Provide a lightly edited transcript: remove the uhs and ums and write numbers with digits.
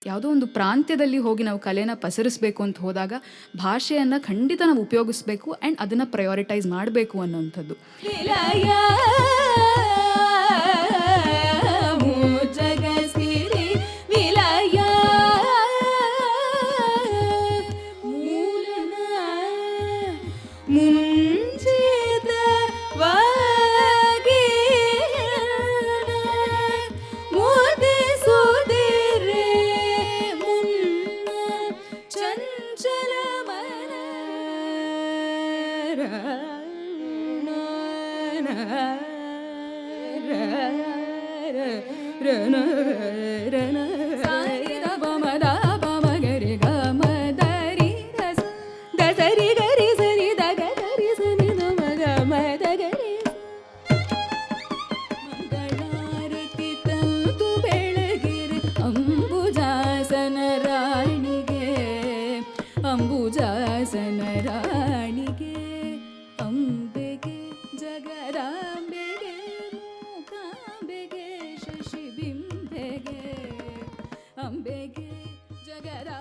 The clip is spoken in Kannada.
ಯಾವುದೋ ಒಂದು ಪ್ರಾಂತ್ಯದಲ್ಲಿ ಹೋಗಿ ನಾವು ಕಲೆನ ಪಸರಿಸಬೇಕು ಅಂತ ಹೋದಾಗ ಭಾಷೆಯನ್ನು ಖಂಡಿತ ನಾವು ಉಪಯೋಗಿಸ್ಬೇಕು ಆ್ಯಂಡ್ ಅದನ್ನು ಪ್ರಯಾರಿಟೈಸ್ ಮಾಡಬೇಕು ಅನ್ನೋಂಥದ್ದು. ಅಂಬುಜಾಸನ ರಾಣಿಗೆ ಅಂಬೆಗೆ ಜಗದಾಂಬೆಗೆ ಮೂಕಾಂಬೆಗೆ ಶಶಿಬಿಂಬೆಗೆ ಅಂಬೆಗೆ ಜಗದಾ